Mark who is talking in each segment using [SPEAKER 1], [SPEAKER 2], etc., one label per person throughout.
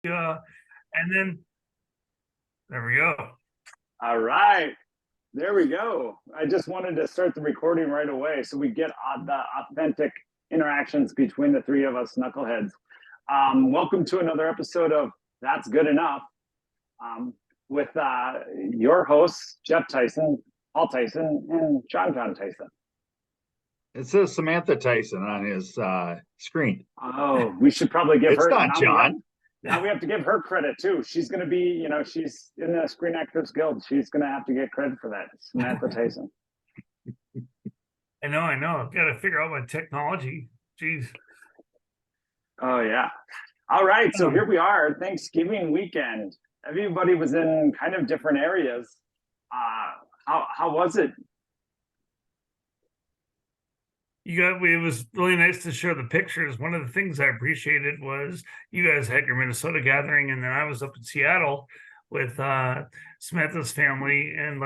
[SPEAKER 1] And then there we go.
[SPEAKER 2] All right. There we go. I just wanted to start the recording right away so we get the authentic interactions between the three of us knuckleheads. Welcome to another episode of That's Good Enough with your hosts, Jeff Tyson, Paul Tyson, and John Tyson.
[SPEAKER 3] It says Samantha Tyson on his screen.
[SPEAKER 2] Oh, we should probably give
[SPEAKER 3] it's
[SPEAKER 2] her.
[SPEAKER 3] Not John.
[SPEAKER 2] Now we have to give her credit too. She's going to be, she's in the Screen Actors Guild. She's going to have to get credit for that. Samantha Tyson.
[SPEAKER 1] I know. I've got to figure out my technology. Jeez.
[SPEAKER 2] Oh yeah. All right. So here we are, Thanksgiving weekend. Everybody was in kind of different areas. How was it?
[SPEAKER 1] It was really nice to show the pictures. One of the things I appreciated was you guys had your Minnesota gathering, and then I was up in Seattle with Samantha's family, and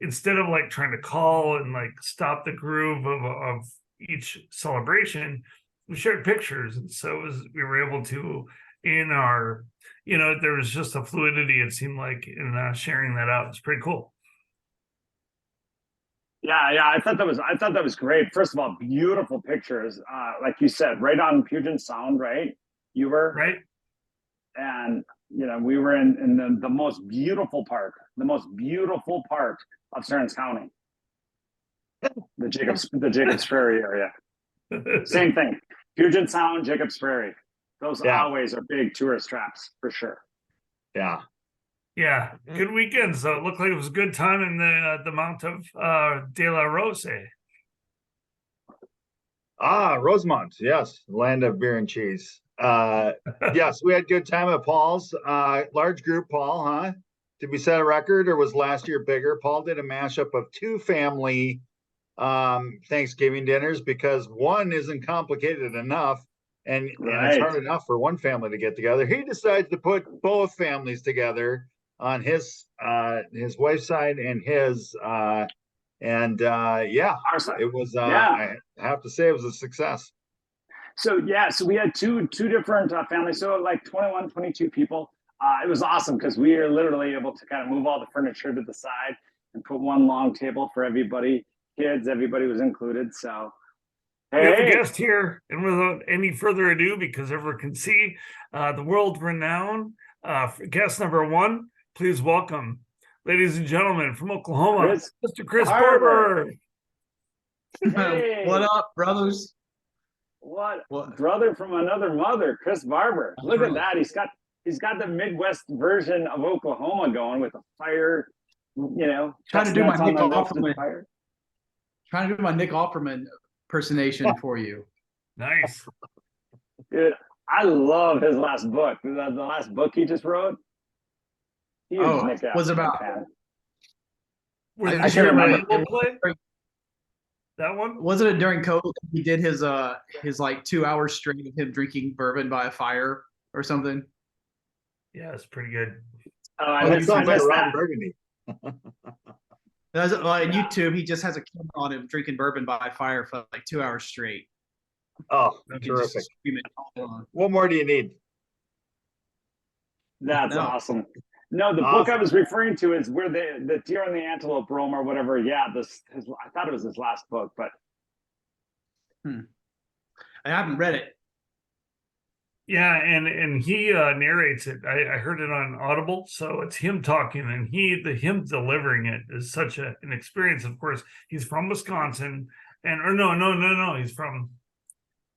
[SPEAKER 1] instead of trying to call and stop the groove of each celebration, we shared pictures, and so we were able to, in our, there was just a fluidity, it seemed like, in sharing that out. It's pretty cool.
[SPEAKER 2] Yeah, I thought that was great. First of all, beautiful pictures. Like you said, right on Puget Sound, right? You were
[SPEAKER 1] right,
[SPEAKER 2] and we were in the most beautiful part of Stearns County, the Jacobs Ferry area. Same thing, Puget Sound, Jacobs Ferry. Those always are big tourist traps for sure.
[SPEAKER 1] Yeah, good weekend. So it looked like it was a good time in the Mount of De La Rose.
[SPEAKER 3] Rosemont, yes, land of beer and cheese. Yes, we had good time at Paul's. Large group, Paul, huh? Did we set a record, or was last year bigger? Paul did a mashup of two family Thanksgiving dinners because one isn't complicated enough, and it's hard enough for one family to get together. He decided to put both families together on his wife's side and his it was I have to say it was a success.
[SPEAKER 2] So we had two different families, so 21, 22 people. It was awesome because we are literally able to kind of move all the furniture to the side and put one long table for everybody. Kids, everybody was included. So
[SPEAKER 1] we have a guest here, and without any further ado, because everyone can see, the world-renowned guest number one. Please welcome, ladies and gentlemen, from Oklahoma, Mr. Chris Barber.
[SPEAKER 4] Hey. What up, brothers?
[SPEAKER 2] What brother from another mother, Chris Barber. Look at that. He's got the Midwest version of Oklahoma going with a fire,
[SPEAKER 4] trying to do my Nick Offerman. Trying to do my Nick Offerman impersonation for you.
[SPEAKER 1] Nice.
[SPEAKER 2] Dude, I love his last book. The last book he just wrote.
[SPEAKER 4] Was about
[SPEAKER 1] I can't remember. That one?
[SPEAKER 4] Wasn't it during COVID he did his 2 hours straight of him drinking bourbon by a fire or something?
[SPEAKER 1] Yeah, it's pretty good.
[SPEAKER 3] That sounds like Ron Burgundy.
[SPEAKER 4] On YouTube, he just has a camera on him drinking bourbon by a fire for 2 hours straight.
[SPEAKER 3] Oh, terrific. What more do you need?
[SPEAKER 2] That's awesome. No, the book I was referring to is where the deer and the antelope roam or whatever. Yeah, I thought it was his last book, but
[SPEAKER 4] I haven't read it.
[SPEAKER 1] Yeah, and he narrates it. I heard it on Audible, so it's him talking, and him delivering it is such an experience. Of course, he's from Wisconsin, no, he's from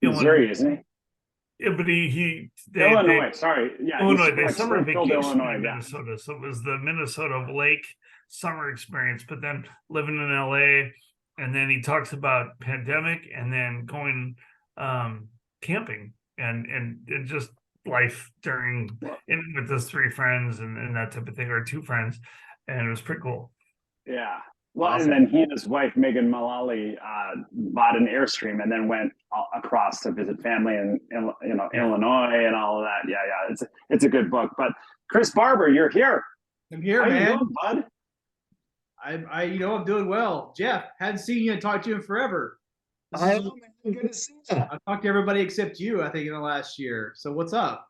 [SPEAKER 2] Missouri, isn't he?
[SPEAKER 1] Yeah, but
[SPEAKER 2] Illinois. Sorry, yeah,
[SPEAKER 1] Illinois. They summer vacation in Minnesota, so it was the Minnesota Lake summer experience. But then living in LA, and then he talks about pandemic, and then going camping, and just life with his three friends and that type of thing, or two friends, and it was pretty cool.
[SPEAKER 2] Yeah. Well, awesome. And then he and his wife, Megan Mullally, bought an Airstream and then went across to visit family in Illinois and all of that. Yeah. It's a good book. But Chris Barber, you're here.
[SPEAKER 4] I'm here,
[SPEAKER 2] How
[SPEAKER 4] man.
[SPEAKER 2] You doing, bud?
[SPEAKER 4] I'm doing well. Jeff, hadn't seen you and talked to you in forever.
[SPEAKER 3] I know, man. Good to see you.
[SPEAKER 4] I've talked to everybody except you, I think, in the last year. So what's up?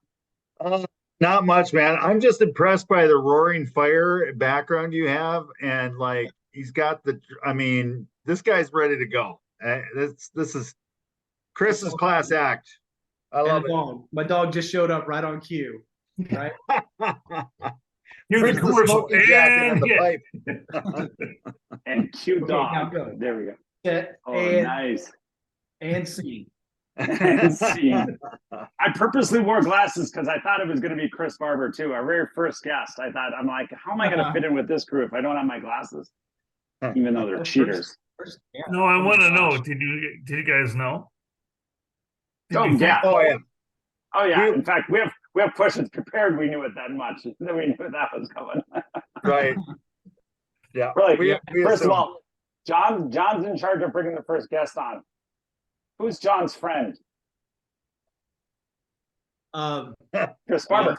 [SPEAKER 3] Not much, man. I'm just impressed by the roaring fire background you have, and like he's got the. I mean, this guy's ready to go. This is Chris's class act. I love
[SPEAKER 4] And a dog. My dog just showed up right on cue. Right.
[SPEAKER 3] it.
[SPEAKER 1] Here's
[SPEAKER 3] Where's
[SPEAKER 1] the
[SPEAKER 3] the
[SPEAKER 1] commercial.
[SPEAKER 3] smoking jacket and
[SPEAKER 1] And
[SPEAKER 3] the
[SPEAKER 1] hit.
[SPEAKER 3] pipe?
[SPEAKER 2] And cute
[SPEAKER 4] Okay, now
[SPEAKER 2] dog.
[SPEAKER 4] go.
[SPEAKER 2] There we go.
[SPEAKER 4] Set
[SPEAKER 2] Oh,
[SPEAKER 4] and
[SPEAKER 2] nice.
[SPEAKER 4] and scene.
[SPEAKER 2] And scene. I purposely wore glasses because I thought it was going to be Chris Barber too. Our very first guest. I'm like, how am I going to fit in with this crew if I don't have my glasses? Even though they're cheaters.
[SPEAKER 4] Yeah.
[SPEAKER 1] No, I
[SPEAKER 4] Oh my
[SPEAKER 1] want to know.
[SPEAKER 4] gosh.
[SPEAKER 1] Did you guys know? Did
[SPEAKER 2] Oh
[SPEAKER 1] you think-
[SPEAKER 2] yeah.
[SPEAKER 3] Oh yeah.
[SPEAKER 2] Oh yeah.
[SPEAKER 3] We-
[SPEAKER 2] In fact, we have questions prepared. We knew it that much. Then we knew that was coming.
[SPEAKER 3] Right. Yeah.
[SPEAKER 2] We're like,
[SPEAKER 3] We
[SPEAKER 2] first of
[SPEAKER 3] assumed.
[SPEAKER 2] all, John's in charge of bringing the first guest on. Who's John's friend? Chris Barber.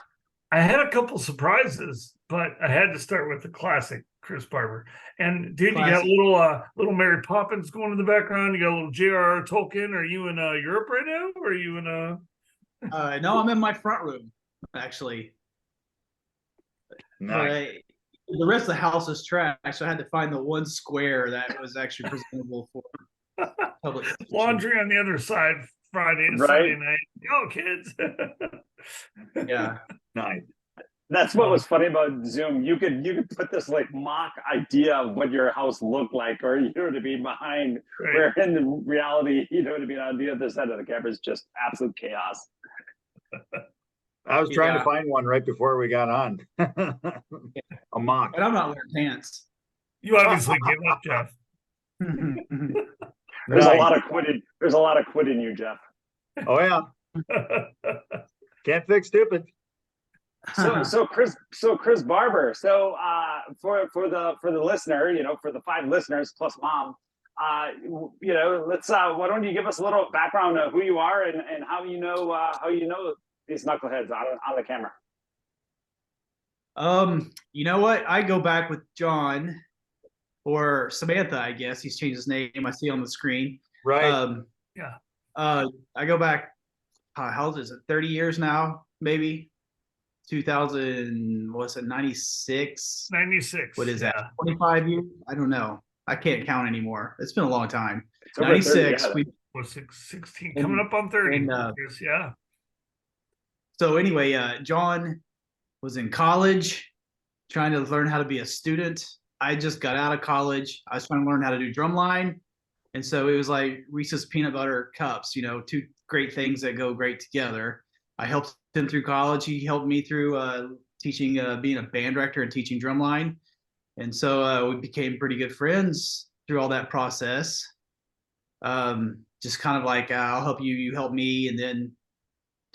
[SPEAKER 1] I had a couple surprises, but I had to start with the classic Chris Barber. And dude, you got
[SPEAKER 4] Classic.
[SPEAKER 1] little Mary Poppins going in the background. You got a little J.R.R. Tolkien. Are you in Europe right now? Or are you in
[SPEAKER 4] No, I'm in my front room, actually.
[SPEAKER 3] Nice.
[SPEAKER 4] But the rest of the house is trash, so I had to find the one square that was actually presentable for public consumption.
[SPEAKER 1] laundry on the other side Friday and
[SPEAKER 2] Right.
[SPEAKER 1] Sunday night? Go kids.
[SPEAKER 4] Yeah.
[SPEAKER 3] Nice.
[SPEAKER 2] That's what was funny about Zoom. You could put this like mock idea of what your house looked like, or to be behind.
[SPEAKER 1] Right.
[SPEAKER 2] Where in the reality, to be on the other side of the camera is just absolute chaos.
[SPEAKER 3] I was trying to
[SPEAKER 4] Yeah.
[SPEAKER 3] find one right before we got on. A mock.
[SPEAKER 4] And I'm not wearing pants.
[SPEAKER 1] You obviously gave up, Jeff.
[SPEAKER 2] There's a
[SPEAKER 3] Nice.
[SPEAKER 2] lot of quitting. There's a lot of quitting you, Jeff.
[SPEAKER 3] Oh yeah. Can't fix stupid.
[SPEAKER 2] So Chris Barber. So for the listener, for the 5 listeners plus mom, let's why don't you give us a little background of who you are and how you know these knuckleheads on the camera.
[SPEAKER 4] You know what? I go back with John or Samantha, I guess. He's changed his name. I see on the screen.
[SPEAKER 3] Right.
[SPEAKER 1] Yeah.
[SPEAKER 4] I go back, how old is it? 30 years now, maybe. 2000, what's it, 96?
[SPEAKER 1] 96.
[SPEAKER 4] What is
[SPEAKER 1] yeah.
[SPEAKER 4] that? 25 years? I don't know. I can't count anymore. It's been a long time.
[SPEAKER 2] It's over 30,
[SPEAKER 4] 96.
[SPEAKER 2] yeah.
[SPEAKER 4] We
[SPEAKER 1] 16 coming up on 30.
[SPEAKER 4] and,
[SPEAKER 1] Yes, yeah.
[SPEAKER 4] So anyway, John was in college trying to learn how to be a student. I just got out of college. I was trying to learn how to do drumline. And so it was like Reese's peanut butter cups, two great things that go great together. I helped him through college. He helped me through teaching, being a band director and teaching drumline. And so we became pretty good friends through all that process. Just kind of like, I'll help you, you help me. And then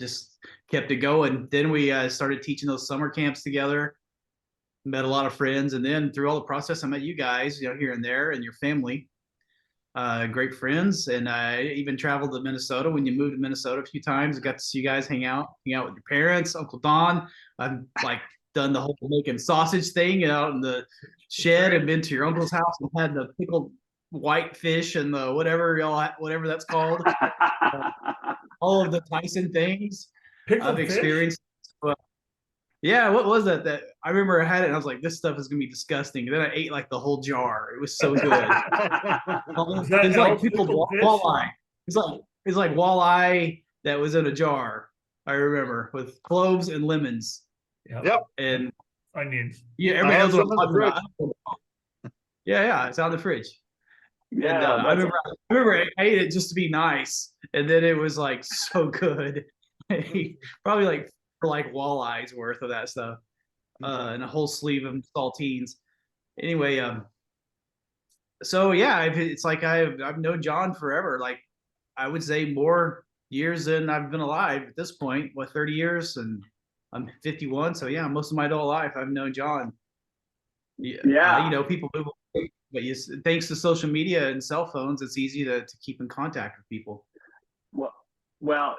[SPEAKER 4] just kept it going. Then we started teaching those summer camps together, met a lot of friends. And then through all the process, I met you guys, here and there, and your family. Great friends. And I even traveled to Minnesota when you moved to Minnesota a few times. I got to see you guys hang out with your parents, Uncle Don. I've like done the whole making sausage thing out in the shed and been to your uncle's house and had the pickled white fish and the whatever that's called. All of the Tyson things
[SPEAKER 1] Pickled
[SPEAKER 4] I've
[SPEAKER 1] fish?
[SPEAKER 4] experienced. But yeah, what was that? That I remember I had it and I was like, this stuff is gonna be disgusting. And then I ate like the whole jar. It was so good.
[SPEAKER 1] Is that
[SPEAKER 4] It's like
[SPEAKER 1] elk
[SPEAKER 4] pickled
[SPEAKER 1] pickled fish?
[SPEAKER 4] walleye. It's like walleye that was in a jar. I remember with cloves and lemons.
[SPEAKER 3] Yep.
[SPEAKER 4] And
[SPEAKER 1] Onions.
[SPEAKER 4] yeah,
[SPEAKER 3] I
[SPEAKER 4] everybody
[SPEAKER 3] have
[SPEAKER 4] knows what
[SPEAKER 3] some
[SPEAKER 4] I'm
[SPEAKER 3] in the
[SPEAKER 4] talking about. Yeah, it's out of the fridge.
[SPEAKER 2] Yeah,
[SPEAKER 4] And I remember I ate it just to be nice, and then it was like so good. Probably like for like walleye's worth of that stuff, and a whole sleeve of saltines. Anyway, so yeah, it's like I've known John forever. Like I would say more years than I've been alive at this point. 30 years, and I'm 51. So yeah, most of my adult life I've known John.
[SPEAKER 2] Yeah.
[SPEAKER 4] People move away, but thanks to social media and cell phones, it's easy to keep in contact with people.
[SPEAKER 2] Well,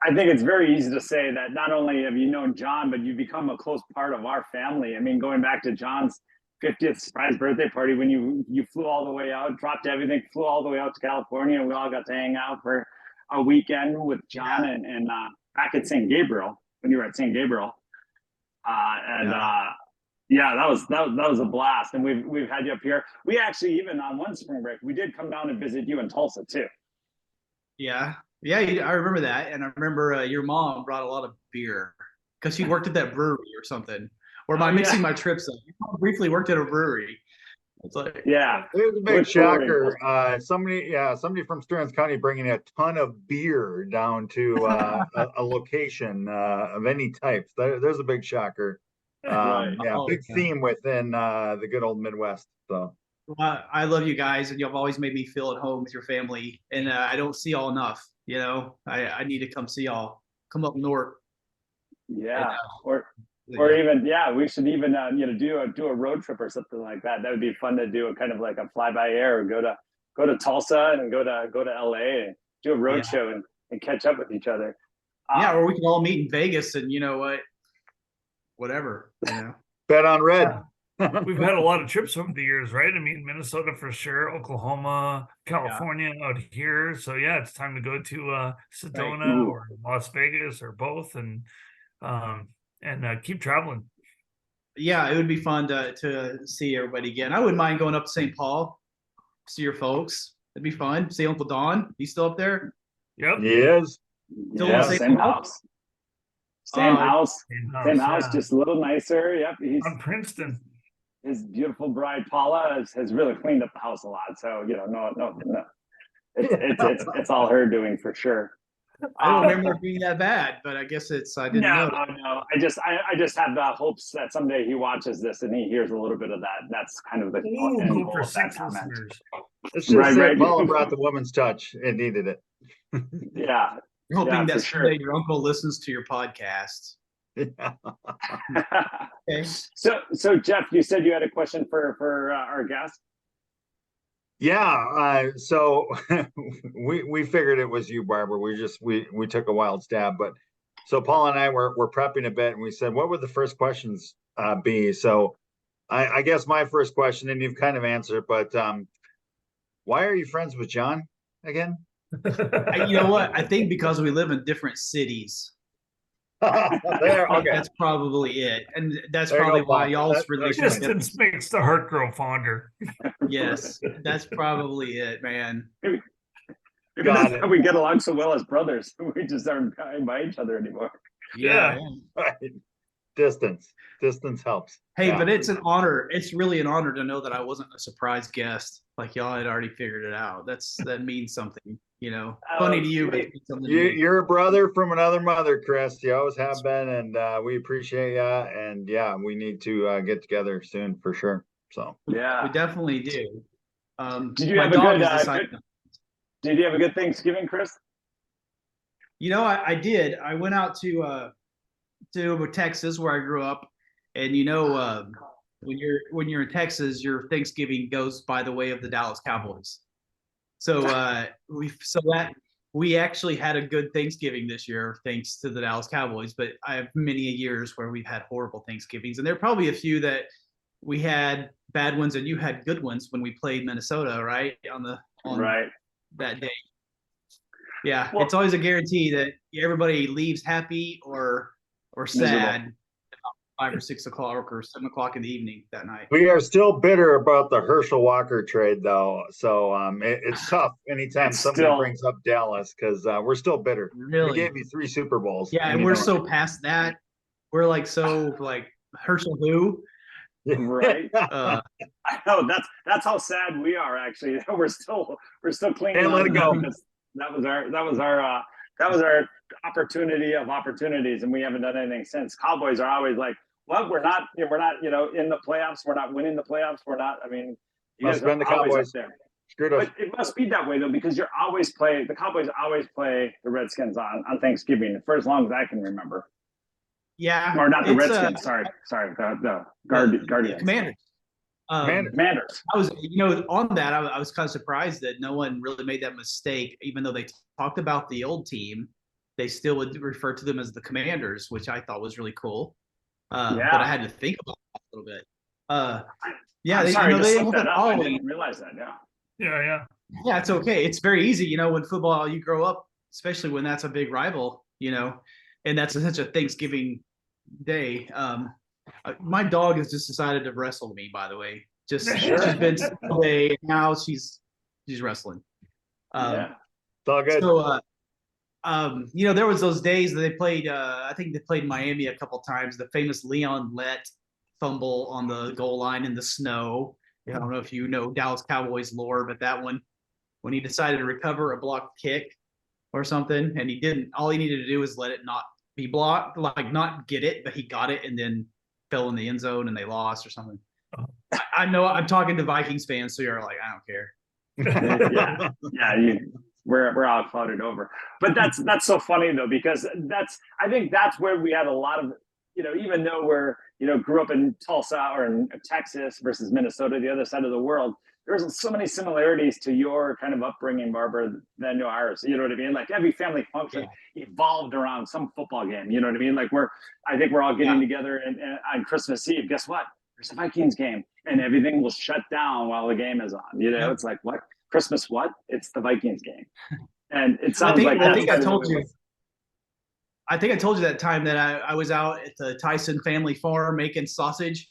[SPEAKER 2] I think it's very easy to say that not only have you known John, but you've become a close part of our family. I mean, going back to John's 50th surprise birthday party, when you flew all the way out, dropped everything, flew all the way out to California, and we all got to hang out for a weekend with John and back at St. Gabriel, when you were at St. Gabriel. Yeah, that was a blast, and we've had you up here. We actually, even on one spring break, we did come down and visit you in Tulsa too.
[SPEAKER 4] Yeah, yeah, I remember that, and I remember your mom brought a lot of beer because she worked at that brewery or something. Or am I mixing my trips up? You briefly worked at a brewery. It's like,
[SPEAKER 2] Yeah,
[SPEAKER 3] it was a big shocker. Somebody from Stearns County bringing a ton of beer down to a location of any type. There's a big shocker.
[SPEAKER 2] Right.
[SPEAKER 3] Big theme within the good old Midwest. So
[SPEAKER 4] well, I love you guys, and you've always made me feel at home with your family. And I don't see y'all enough. You know, I need to come see y'all. Come up north.
[SPEAKER 2] Yeah,
[SPEAKER 4] And,
[SPEAKER 2] or even we should even do a road trip or something like that. That would be fun to do, a kind of like a fly by air, or go to Tulsa and go to LA and do a road show and catch up with each other.
[SPEAKER 4] Or we can all meet in Vegas and whatever.
[SPEAKER 3] Bet on red.
[SPEAKER 1] We've had a lot of trips over the years, right? I mean, Minnesota for sure, Oklahoma, California out here. So it's time to go to Sedona or Las Vegas or both, and keep traveling.
[SPEAKER 4] Yeah, it would be fun to see everybody again. I wouldn't mind going up to St. Paul, see your folks. It'd be fun. See Uncle Don. He's still up there.
[SPEAKER 1] Yep.
[SPEAKER 3] He is.
[SPEAKER 2] Same house. Same house, just a little nicer. Yep. He's
[SPEAKER 1] on Princeton.
[SPEAKER 2] His beautiful bride Paula has really cleaned up the house a lot. So no. It's all her doing for sure.
[SPEAKER 4] I don't remember it being that bad, but I guess I didn't know.
[SPEAKER 2] No. I just have the hopes that someday he watches this and he hears a little bit of that. That's kind of the
[SPEAKER 1] goal for 6 listeners.
[SPEAKER 3] It's just Paula brought the woman's touch. It needed it.
[SPEAKER 2] Yeah.
[SPEAKER 4] I'm hoping that someday your uncle listens to your podcast.
[SPEAKER 3] Yeah.
[SPEAKER 2] Okay. So Jeff, you said you had a question for our guest.
[SPEAKER 3] Yeah. So we figured it was you, Barber. We took a wild stab, but so Paul and I were prepping a bit, and we said, what would the first questions be? So I guess my first question, and you've kind of answered, but why are you friends with John again?
[SPEAKER 4] You know what? I think because we live in different cities.
[SPEAKER 3] Okay.
[SPEAKER 4] That's probably it, and that's probably why y'all's relationship
[SPEAKER 1] distance makes the heart grow fonder.
[SPEAKER 2] Yes,
[SPEAKER 4] that's probably it, man.
[SPEAKER 2] Maybe that's how we get along so well as brothers. We just aren't by each other anymore.
[SPEAKER 4] Yeah.
[SPEAKER 3] Right. Distance helps.
[SPEAKER 4] Hey, but it's an honor. It's really an honor to know that I wasn't a surprise guest. Like y'all had already figured it out. That means something. Funny to you, but
[SPEAKER 3] you're a brother from another mother, Chris. You always have been, and we appreciate you. And we need to get together soon for sure. So
[SPEAKER 4] we definitely do.
[SPEAKER 2] Did you have Did you have a good Thanksgiving, Chris?
[SPEAKER 4] I did. I went out to Texas, where I grew up, and when you're in Texas, your Thanksgiving goes by the way of the Dallas Cowboys. So we actually had a good Thanksgiving this year, thanks to the Dallas Cowboys. But I have many years where we've had horrible Thanksgivings, and there are probably a few that we had bad ones and you had good ones when we played Minnesota, right? On that day. Yeah, well, it's always a guarantee that everybody leaves happy or sad about 5 or 6 o'clock or 7 o'clock in the evening that night.
[SPEAKER 3] We are still bitter about the Herschel Walker trade, though. So it's tough anytime somebody brings up Dallas, because we're still bitter.
[SPEAKER 4] Really?
[SPEAKER 3] We gave you 3 Super Bowls.
[SPEAKER 4] Yeah, and we're so past that. We're like Herschel who?
[SPEAKER 2] Right. I know that's how sad we are. Actually, we're still cleaning.
[SPEAKER 3] And let it go.
[SPEAKER 2] That was our opportunity of opportunities, and we haven't done anything since. Cowboys are always like, "What? We're not in the playoffs. We're not winning the playoffs. We're not." I mean, you
[SPEAKER 3] must have been the Cowboys there. Screwed us.
[SPEAKER 2] But it must be that way though, because the Cowboys always play the Redskins on Thanksgiving for as long as I can remember.
[SPEAKER 4] Yeah,
[SPEAKER 2] or not the Redskins. Sorry, the Guardians.
[SPEAKER 4] Commanders.
[SPEAKER 2] Commanders.
[SPEAKER 4] I was, on that, I was kind of surprised that no one really made that mistake, even though they talked about the old team. They still would refer to them as the Commanders, which I thought was really cool. But I had to think about that a little bit.
[SPEAKER 2] They have I didn't realize that.
[SPEAKER 1] Yeah,
[SPEAKER 4] it's okay. It's very easy, when football, you grow up, especially when that's a big rival, and that's such a Thanksgiving day. My dog has just decided to wrestle me. By the way, just
[SPEAKER 1] Sure.
[SPEAKER 4] she's been all day. Now she's wrestling.
[SPEAKER 2] Yeah.
[SPEAKER 3] It's all good.
[SPEAKER 4] So, there was those days that they played. I think they played Miami a couple times. The famous Leon Lett fumble on the goal line in the snow. I don't know if you know Dallas Cowboys lore, but that one, when he decided to recover a blocked kick or something, and he didn't. All he needed to do was let it not be blocked, like not get it, but he got it and then fell in the end zone and they lost or something. I know I'm talking to Vikings fans, so you're like, I don't care.
[SPEAKER 2] Yeah, we're all clouded over. But that's so funny though, because I think that's where we had a lot of, even though we're, grew up in Tulsa or in Texas versus Minnesota, the other side of the world, there's so many similarities to your kind of upbringing, Barbara, than to ours. You know what I mean? Like every family function evolved around some football game. You know what I mean? Like I think we're all getting together and on Christmas Eve. Guess what? There's a Vikings game, and everything will shut down while the game is on. It's like, what? Christmas? What? It's the Vikings game, and it sounds like
[SPEAKER 4] I think I told you. I think I told you that time that I was out at the Tyson family farm making sausage.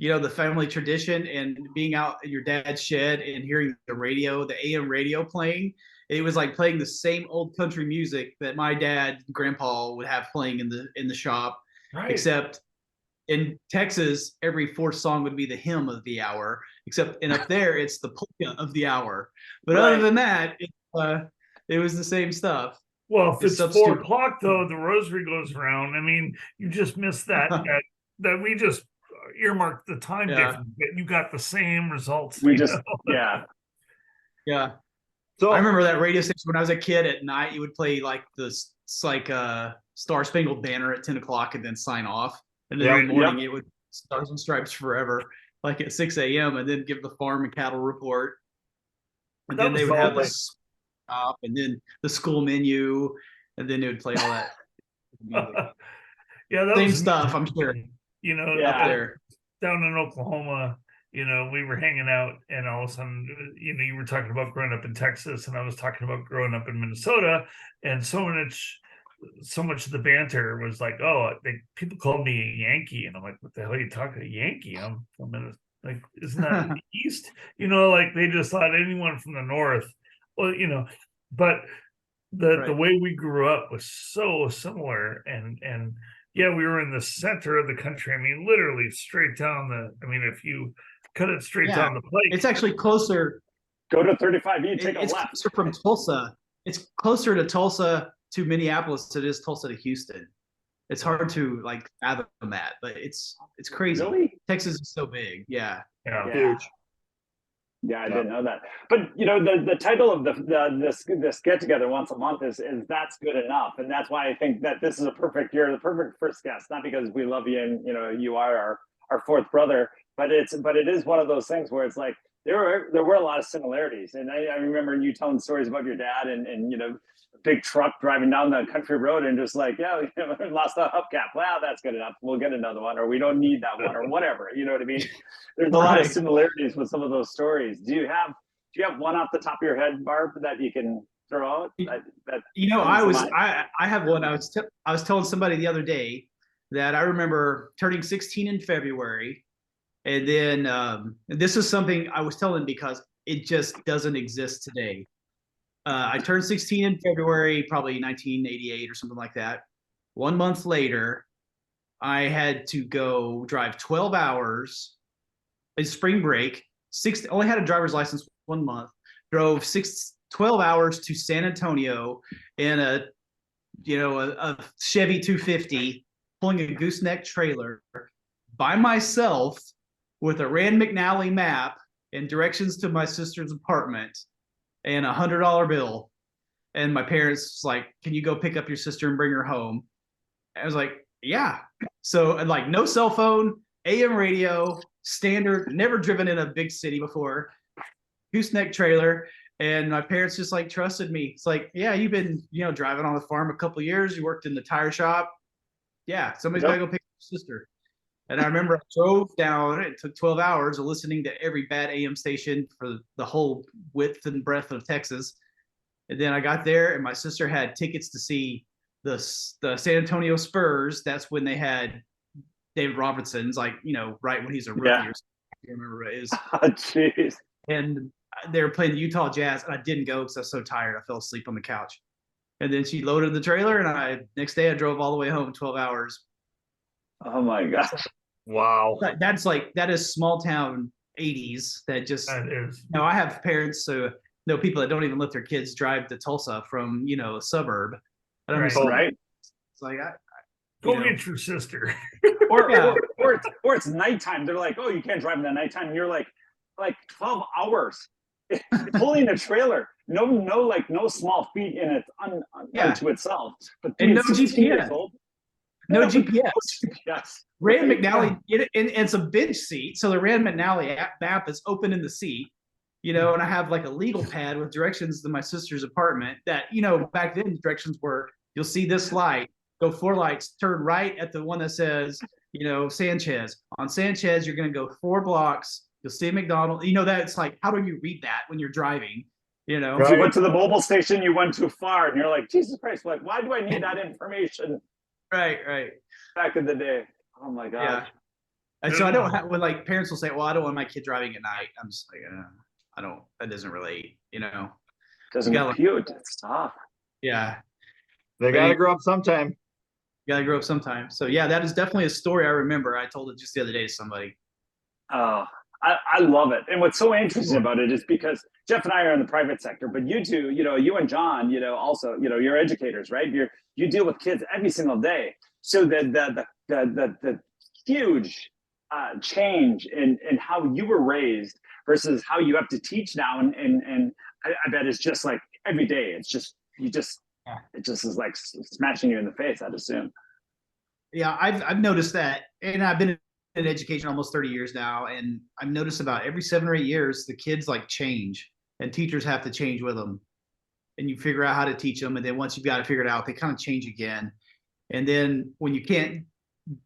[SPEAKER 4] The family tradition, and being out at your dad's shed and hearing the radio, the AM radio playing. It was like playing the same old country music that my dad and grandpa would have playing in the shop,
[SPEAKER 1] Right.
[SPEAKER 4] except in Texas, every fourth song would be the hymn of the hour, and up there it's the polka of the hour. But other than that, it was the same stuff.
[SPEAKER 1] Well, if it's 4:00 though, the rosary goes around. I mean, you just missed that we just earmarked the time difference, but you got the same results.
[SPEAKER 4] Yeah.
[SPEAKER 3] So
[SPEAKER 4] I remember that radio station when I was a kid. At night, you would play like Star Spangled Banner at 10 o'clock and then sign off. And then in the morning, it would Stars and Stripes Forever, like at 6 a.m. and then give the farm and cattle report. And then they would have the stop and then the school menu, and then it would play all that.
[SPEAKER 1] That
[SPEAKER 4] same
[SPEAKER 1] was
[SPEAKER 4] stuff, I'm sure.
[SPEAKER 1] Up there down in Oklahoma, we were hanging out, and all of a sudden, you were talking about growing up in Texas, and I was talking about growing up in Minnesota, and so much of the banter was like, people called me a Yankee, and I'm like, what the hell are you talking, a Yankee? I'm from Minnesota. Like, isn't that the East? Like they just thought anyone from the North. Well, but the way we grew up was so similar, and we were in the center of the country. I mean, literally straight down if you cut it straight down the plate.
[SPEAKER 4] It's actually closer.
[SPEAKER 2] Go to 35E, take a left.
[SPEAKER 4] Closer from Tulsa. It's closer to Tulsa to Minneapolis than it is Tulsa to Houston. It's hard to fathom that, but it's crazy.
[SPEAKER 2] Really?
[SPEAKER 4] Texas is so big. Yeah.
[SPEAKER 3] Huge.
[SPEAKER 2] Yeah, I didn't know that. But the title of this get together once a month is That's Good Enough, and that's why I think that this is the perfect first guest. Not because we love you and you are our fourth brother, but it is one of those things where it's like there were a lot of similarities, and I remember you telling stories about your dad and big truck driving down the country road and just like lost a hubcap. Well, that's good enough. We'll get another one, or we don't need that one, or whatever. You know what I mean? There's a lot of similarities with some of those stories. Do you have one off the top of your head, Barb, that you can throw out?
[SPEAKER 4] I have one. I was telling somebody the other day that I remember turning 16 in February, and then this is something I was telling because it just doesn't exist today. I turned 16 in February, probably 1988 or something like that. 1 month later, I had to go drive 12 hours in spring break. Only had a driver's license 1 month. Drove 12 hours to San Antonio in a Chevy 250, pulling a gooseneck trailer by myself with a Rand McNally map and directions to my sister's apartment and $100 bill. And my parents was like, can you go pick up your sister and bring her home? I was like, yeah. So no cell phone, AM radio, standard, never driven in a big city before, gooseneck trailer. And my parents just trusted me. It's like, yeah, you've been, driving on the farm a couple of years. You worked in the tire shop. Yeah, somebody's got to go pick up your sister. And I remember I drove down. It took 12 hours of listening to every bad AM station for the whole width and breadth of Texas. And then I got there, and my sister had tickets to see the San Antonio Spurs. That's when they had David Robertson's, like, right when he's a rookie.
[SPEAKER 2] Yeah.
[SPEAKER 4] Or something, I remember it is.
[SPEAKER 2] Oh, jeez.
[SPEAKER 4] And they were playing the Utah Jazz, and I didn't go because I was so tired. I fell asleep on the couch. And then she loaded the trailer, and next day I drove all the way home 12 hours.
[SPEAKER 2] Oh my gosh.
[SPEAKER 3] Wow.
[SPEAKER 4] That is small town 80s. That just,
[SPEAKER 1] That is.
[SPEAKER 4] I have parents, so people that don't even let their kids drive to Tulsa from, a suburb. And I'm just like,
[SPEAKER 2] Right.
[SPEAKER 4] it's like,
[SPEAKER 1] Go get your sister.
[SPEAKER 2] Or it's nighttime. They're like, oh, you can't drive in the nighttime. And you're like 12 hours pulling a trailer. No small feat in it unto itself. But
[SPEAKER 4] and no
[SPEAKER 2] 16 years
[SPEAKER 4] GPS.
[SPEAKER 2] old,
[SPEAKER 4] No GPS.
[SPEAKER 2] Yes.
[SPEAKER 4] Rand McNally, and it's a bench seat. So the Rand McNally map is open in the seat, and I have like a legal pad with directions to my sister's apartment that, back then directions were, you'll see this light, go 4 lights, turn right at the one that says, Sanchez. On Sanchez, you're going to go 4 blocks. You'll see a McDonald's. That's like, how do you read that when you're driving?
[SPEAKER 2] If you went to the mobile station, you went too far, and you're like, Jesus Christ, like, why do I need that information?
[SPEAKER 4] Right.
[SPEAKER 2] Back in the day. Oh my God.
[SPEAKER 4] Yeah. And so I don't have, when like parents will say, well, I don't want my kid driving at night. I'm just like, that doesn't relate,
[SPEAKER 2] Doesn't compute. It's tough.
[SPEAKER 4] Yeah.
[SPEAKER 3] They got to grow up sometime.
[SPEAKER 4] You gotta grow up sometime. So yeah, that is definitely a story I remember. I told it just the other day to somebody.
[SPEAKER 2] Oh, I love it. And what's so interesting about it is because Jeff and I are in the private sector, but you two, you and John, also, you're educators, right? You deal with kids every single day. So the huge change in how you were raised versus how you have to teach now, and I bet it's just like every day. It's just it just is like smashing you in the face, I'd assume.
[SPEAKER 4] Yeah, I've noticed that, and I've been in education almost 30 years now, and I've noticed about every 7 or 8 years the kids like change, and teachers have to change with them, and you figure out how to teach them, and then once you've got it figured out, they kind of change again, and then when you can't,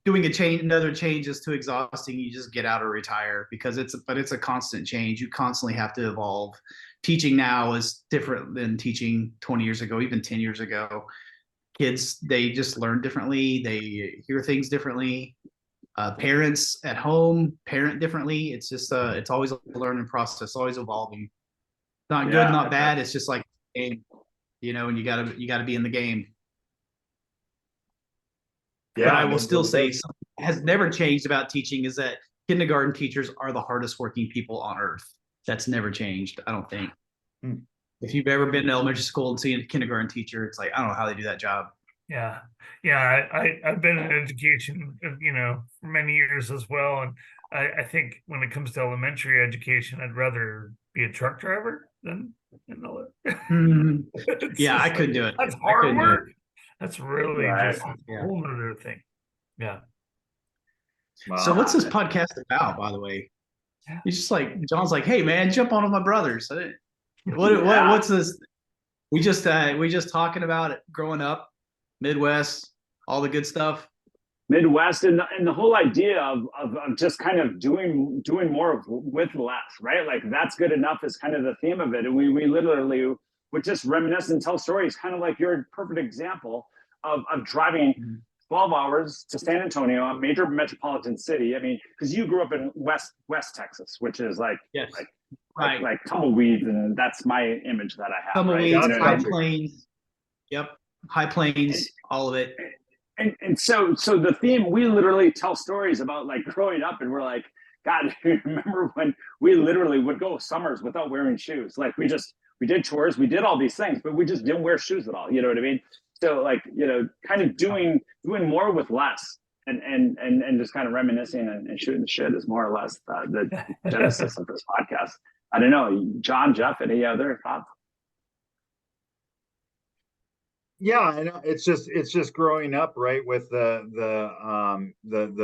[SPEAKER 4] doing another change is too exhausting, you just get out or retire, because it's a constant change. You constantly have to evolve. Teaching now is different than teaching 20 years ago, even 10 years ago. Kids, they just learn differently. They hear things differently. Parents at home parent differently. It's just it's always a learning process, always evolving. Not good, not bad. It's just like a game, and you gotta be in the game. Yeah, but I will still say something has never changed about teaching is that kindergarten teachers are the hardest working people on earth. That's never changed, I don't think. If you've ever been to elementary school and seen a kindergarten teacher, it's like, I don't know how they do that job.
[SPEAKER 1] Yeah. I've been in education, for many years as well. And I think when it comes to elementary education, I'd rather be a truck driver than
[SPEAKER 4] Yeah, I couldn't do it.
[SPEAKER 1] That's hard work. That's really just a whole other thing. Yeah.
[SPEAKER 4] Wow. So what's this podcast about, by the way? He's just like, John's like, hey man, jump on with my brothers. What's this? We just talking about it, growing up, Midwest, all the good stuff.
[SPEAKER 2] Midwest, and the whole idea of just kind of doing more with less, right? Like that's good enough is kind of the theme of it. And we literally would just reminisce and tell stories, kind of like you're a perfect example of driving 12 hours to San Antonio, a major metropolitan city. I mean, because you grew up in West Texas, which is like,
[SPEAKER 4] yes.
[SPEAKER 2] like tumbleweeds, and that's my image that I have.
[SPEAKER 4] Tumbleweeds,
[SPEAKER 2] right?
[SPEAKER 4] high plains. Yep, high plains, all of it.
[SPEAKER 2] And so the theme, we literally tell stories about like growing up, and we're like, God, remember when we literally would go summers without wearing shoes? Like we did chores, we did all these things, but we just didn't wear shoes at all. You know what I mean? So like, kind of doing more with less, and just kind of reminiscing and shooting the shit is more or less the genesis of this podcast. I don't know, John, Jeff, any other thoughts?
[SPEAKER 3] Yeah, I know. It's just growing up, right, with the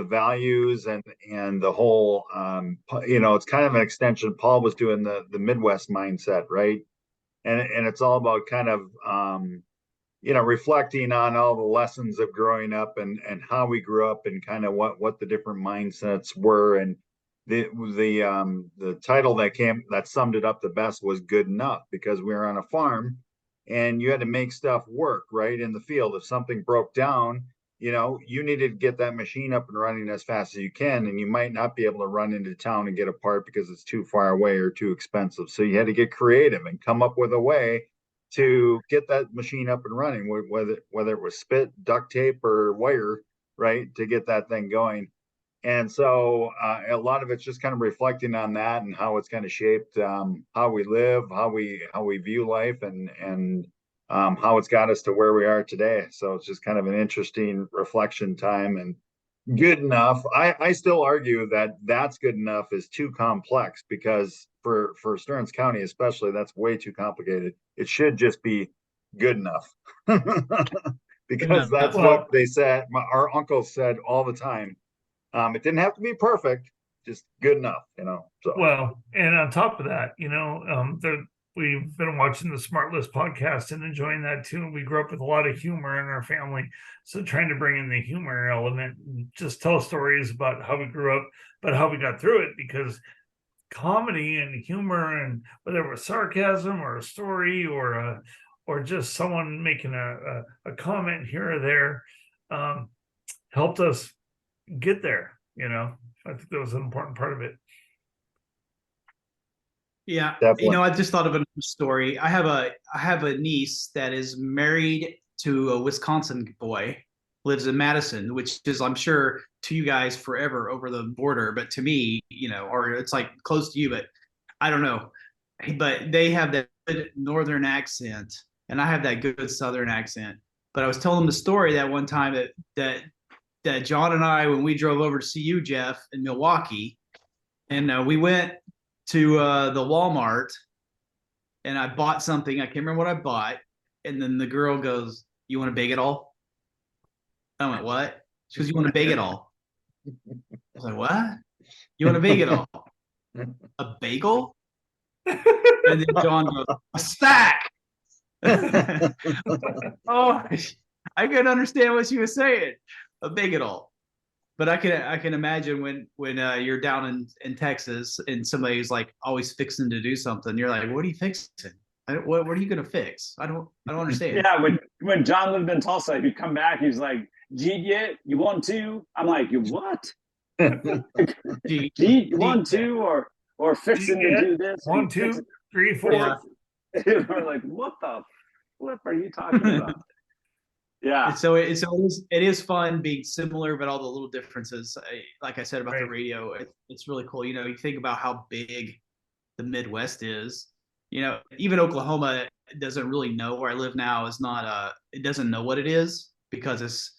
[SPEAKER 3] values and the whole it's kind of an extension. Paul was doing the Midwest mindset, right? And it's all about kind of reflecting on all the lessons of growing up and how we grew up and kind of what the different mindsets were. And the title that summed it up the best was Good Enough, because we were on a farm and you had to make stuff work, right, in the field. If something broke down, you needed to get that machine up and running as fast as you can, and you might not be able to run into town and get a part because it's too far away or too expensive. So you had to get creative and come up with a way to get that machine up and running, whether it was spit, duct tape, or wire, right, to get that thing going. And so a lot of it's just kind of reflecting on that and how it's kind of shaped how we live, how we view life, and how it's got us to where we are today. So it's just kind of an interesting reflection time. And good enough, I still argue that that's good enough is too complex, because for Stearns County especially, that's way too complicated. It should just be good enough. Because that's what they said. Our uncles said all the time. It didn't have to be perfect, just good enough, So
[SPEAKER 1] Well, and on top of that, we've been watching the Smart List podcast and enjoying that too. And we grew up with a lot of humor in our family. So trying to bring in the humor element and just tell stories about how we grew up, but how we got through it, because comedy and humor, and whether it was sarcasm or a story or just someone making a comment here or there, helped us get there. I think that was an important part of it.
[SPEAKER 4] Yeah,
[SPEAKER 3] Definitely.
[SPEAKER 4] I just thought of another story. I have a niece that is married to a Wisconsin boy, lives in Madison, which is, I'm sure, to you guys forever over the border, but to me, or it's like close to you, but I don't know. But they have that good northern accent, and I have that good southern accent. But I was telling them the story that one time that John and I, when we drove over to see you, Jeff, in Milwaukee, and we went to the Walmart, and I bought something. I can't remember what I bought. And then the girl goes, "You want a bagel?" I went, "What?" She goes, "You want a bagel?" I was like, "What? You want a bagel?" A bagel? And then John goes, "A stack." Oh, I couldn't understand what she was saying. A bagel. But I can imagine when you're down in Texas and somebody's like always fixing to do something, you're like, "What are you fixing? What are you gonna fix? I don't understand."
[SPEAKER 2] Yeah, when John lived in Tulsa, he'd come back. He's like, "Jeet yet? You want to?" I'm like, "You what? Jeet, you want to? Or fixing to do this?
[SPEAKER 1] 1, 2, 3, 4.
[SPEAKER 4] Yeah.
[SPEAKER 2] We're like, "What the flip are you talking about?" Yeah.
[SPEAKER 4] So it is fun being similar, but all the little differences. Like I said about the radio, it's really cool. You think about how big the Midwest is. Even Oklahoma doesn't really know where I live now. Is not it doesn't know what it is, because it's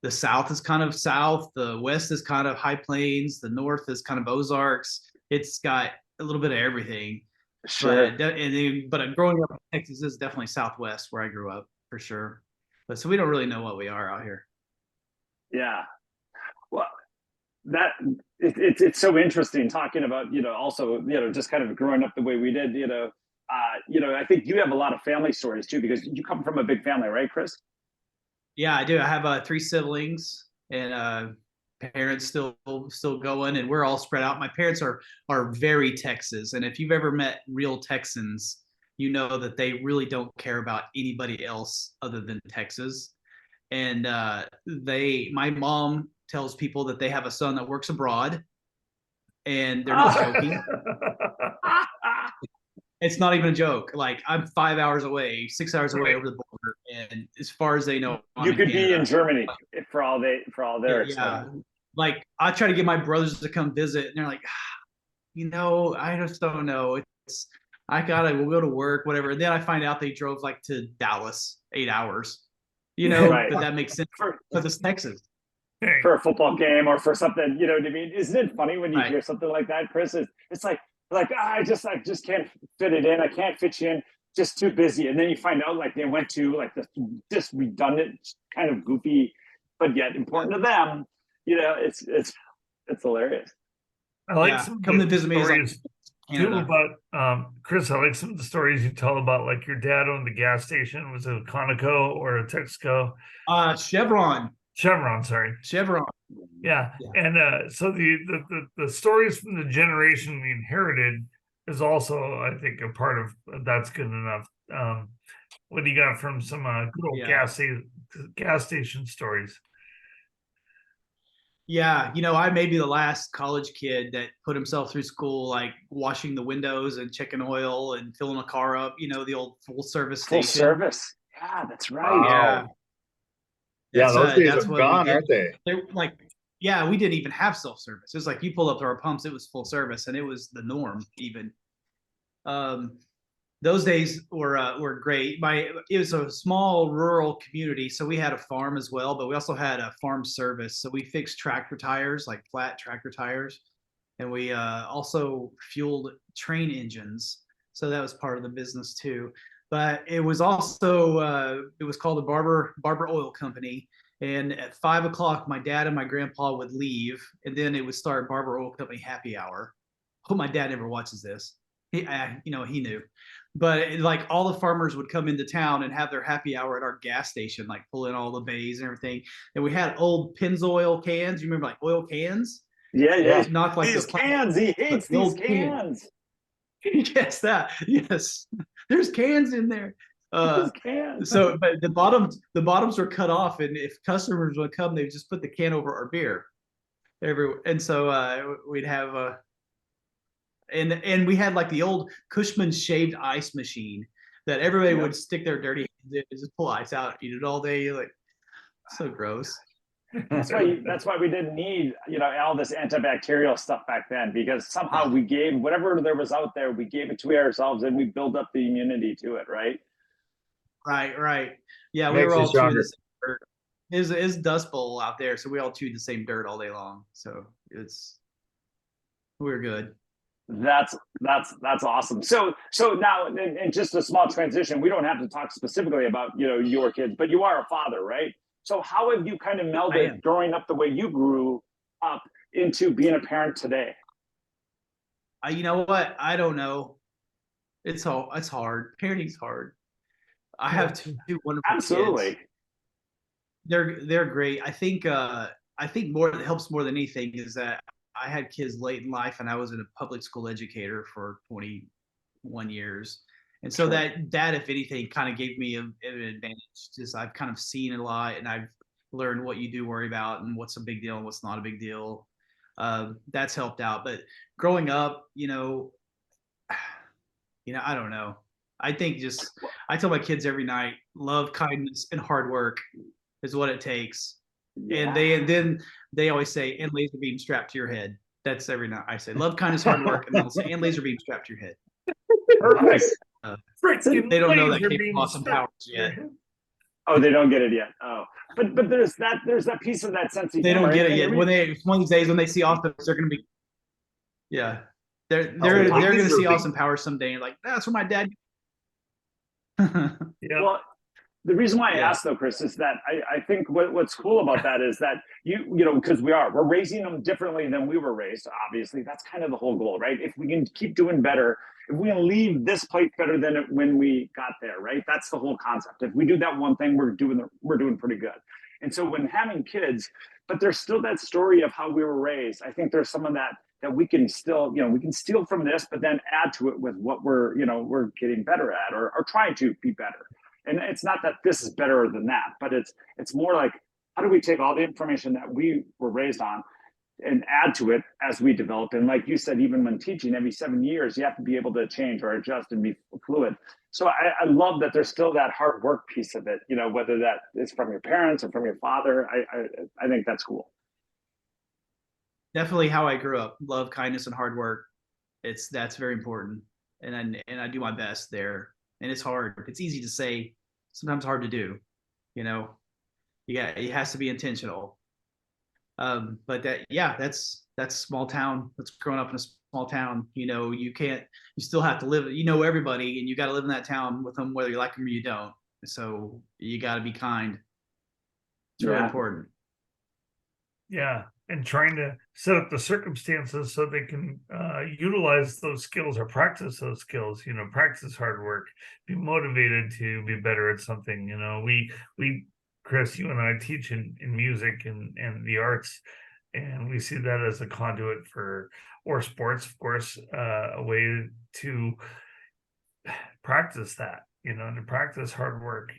[SPEAKER 4] the South is kind of South, the West is kind of High Plains, the North is kind of Ozarks. It's got a little bit of everything.
[SPEAKER 2] Sure.
[SPEAKER 4] But growing up in Texas is definitely Southwest where I grew up for sure. But so we don't really know what we are out here.
[SPEAKER 2] Yeah. Well, it's so interesting talking about, also, just kind of growing up the way we did, I think you have a lot of family stories too, because you come from a big family, right, Chris?
[SPEAKER 4] Yeah, I do. I have 3 siblings, and parents still going, and we're all spread out. My parents are very Texas, and if you've ever met real Texans, you know that they really don't care about anybody else other than Texas. And my mom tells people that they have a son that works abroad, and they're not joking. It's not even a joke. Like, I'm 5 hours away, 6 hours away over the border, and as far as they know,
[SPEAKER 2] you could be in Germany for all their
[SPEAKER 4] yeah. Like, I try to get my brothers to come visit, and they're like, I just don't know. We'll go to work, whatever. And then I find out they drove like to Dallas, 8 hours.
[SPEAKER 2] Right.
[SPEAKER 4] But that makes sense because it's Texas.
[SPEAKER 2] For a football game or for something, you know what I mean? Isn't it funny when you hear something like that, Chris? It's like I just can't fit it in. I can't fit you in. Just too busy. And then you find out like they went to like this redundant, kind of goofy, but yet important to them. It's hilarious.
[SPEAKER 1] I like some
[SPEAKER 4] come to visit me
[SPEAKER 1] stories too about Chris. I like some of the stories you tell about like your dad owned the gas station. Was it a Conoco or a Texaco?
[SPEAKER 4] Chevron.
[SPEAKER 1] Sorry.
[SPEAKER 4] Chevron.
[SPEAKER 1] Yeah. And so the stories from the generation we inherited is also, I think, a part of that's good enough. What do you got from some good old gas station stories?
[SPEAKER 4] Yeah, I may be the last college kid that put himself through school, like washing the windows and checking oil and filling a car up, the old full service
[SPEAKER 2] Full
[SPEAKER 4] station.
[SPEAKER 2] service. Yeah, that's right.
[SPEAKER 4] Yeah,
[SPEAKER 3] Wow. Yeah, those days
[SPEAKER 4] that's
[SPEAKER 3] are
[SPEAKER 4] what we
[SPEAKER 3] gone,
[SPEAKER 4] did.
[SPEAKER 3] aren't they?
[SPEAKER 4] Like, yeah, we didn't even have self service. It was like you pull up to our pumps, it was full service, and it was the norm even. Um, those days were great. It was a small rural community, so we had a farm as well, but we also had a farm service. So we fixed tractor tires, like flat tractor tires, and we also fueled train engines. So that was part of the business too. But it was also it was called the Barber Oil Company. And at 5 o'clock, my dad and my grandpa would leave, and then it would start Barber Oil Company happy hour. Hope my dad never watches this. He knew, but like all the farmers would come into town and have their happy hour at our gas station, like pull in all the bays and everything. And we had old Pennzoil cans. You remember like oil cans?
[SPEAKER 2] Yeah,
[SPEAKER 3] Yeah.
[SPEAKER 2] yeah.
[SPEAKER 4] Not like
[SPEAKER 2] These
[SPEAKER 4] the
[SPEAKER 2] cans. He
[SPEAKER 4] but
[SPEAKER 2] hates
[SPEAKER 4] the
[SPEAKER 2] these
[SPEAKER 4] old can.
[SPEAKER 2] cans.
[SPEAKER 4] Yes, that. Yes, there's cans in there.
[SPEAKER 2] These cans.
[SPEAKER 4] So, but the bottoms were cut off, and if customers would come, they would just put the can over our beer. And so we'd have and we had like the old Cushman shaved ice machine that everybody
[SPEAKER 2] Yep.
[SPEAKER 4] would stick their dirty hands in and just pull ice out, eat it all day. Like, so gross.
[SPEAKER 2] That's why we didn't need, all this antibacterial stuff back then, because somehow we gave whatever there was out there, we gave it to ourselves and we built up the immunity to it, right?
[SPEAKER 4] Right. Yeah, we
[SPEAKER 3] Makes
[SPEAKER 4] were
[SPEAKER 3] you
[SPEAKER 4] all chewing
[SPEAKER 3] stronger.
[SPEAKER 4] the same dirt. Is Dust Bowl out there, so we all chewed the same dirt all day long. So we were good.
[SPEAKER 2] That's awesome. So now, and just a small transition, we don't have to talk specifically about, your kids, but you are a father, right? So how have you kind of melded growing up the way you grew up into being a parent today?
[SPEAKER 4] You know what? I don't know. It's hard. Parenting's hard. I have two wonderful
[SPEAKER 2] Absolutely.
[SPEAKER 4] kids. They're great. I think more that helps more than anything is that I had kids late in life, and I was a public school educator for 21 years. And so
[SPEAKER 2] Sure.
[SPEAKER 4] that if anything kind of gave me an advantage. Just I've kind of seen a lot, and I've learned what you do worry about and what's a big deal and what's not a big deal. That's helped out. But growing up, I don't know. I think I tell my kids every night, love, kindness, and hard work is what it takes.
[SPEAKER 2] Yeah.
[SPEAKER 4] And then they always say, and laser beam strapped to your head. That's every night. I say, love, kindness, hard work, and they'll say, and laser beam strapped to your head.
[SPEAKER 2] Perfect.
[SPEAKER 4] They don't know that
[SPEAKER 1] Laser
[SPEAKER 4] Cape
[SPEAKER 1] beam
[SPEAKER 4] Awesome
[SPEAKER 1] strapped
[SPEAKER 4] Powers
[SPEAKER 1] to your
[SPEAKER 4] yet.
[SPEAKER 1] head.
[SPEAKER 2] Oh, they don't get it yet. Oh, but there's that piece of that sense of
[SPEAKER 4] They
[SPEAKER 2] humor.
[SPEAKER 4] don't get it
[SPEAKER 2] And
[SPEAKER 4] yet. One of these days when they see Austin, they're gonna be, yeah, they're gonna see Austin Powers someday and like, that's where my dad.
[SPEAKER 1] Yeah.
[SPEAKER 2] Well, the reason why I
[SPEAKER 4] Yeah.
[SPEAKER 2] asked though, Chris, is that I think what's cool about that is that because we're raising them differently than we were raised. Obviously, that's kind of the whole goal, right? If we can keep doing better, if we can leave this place better than when we got there, right? That's the whole concept. If we do that one thing, we're doing pretty good. And so when having kids, but there's still that story of how we were raised. I think there's some of that we can still, we can steal from this, but then add to it with what we're getting better at or trying to be better. And it's not that this is better than that, but it's more like, how do we take all the information that we were raised on and add to it as we develop? And like you said, even when teaching, every 7 years, you have to be able to change or adjust and be fluid. So I love that there's still that hard work piece of it, whether that is from your parents or from your father. I think that's cool.
[SPEAKER 4] Definitely how I grew up. Love, kindness, and hard work. That's very important. And I do my best there. And it's hard. It's easy to say, sometimes hard to do. It has to be intentional. But that's small town. That's growing up in a small town. You still have to live, everybody, and you got to live in that town with them, whether you like them or you don't. So you got to be kind. It's really important.
[SPEAKER 1] Yeah, and trying to set up the circumstances so they can utilize those skills or practice those skills. Practice hard work, be motivated to be better at something. We Chris, you and I teach in music and the arts, and we see that as a conduit or sports, of course, a way to practice that. To practice hard work.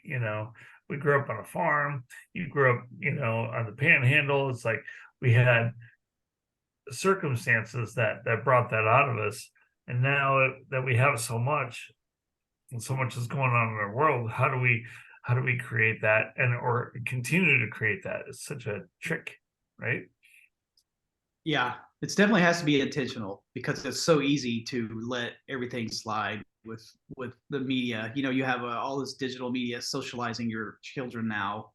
[SPEAKER 1] We grew up on a farm. You grew up, on the panhandle. It's like we had circumstances that brought that out of us. And now that we have so much, and so much is going on in our world, how do we create that or continue to create that? It's such a trick, right?
[SPEAKER 4] Yeah, it's definitely has to be intentional because it's so easy to let everything slide with the media. You have all this digital media socializing your children now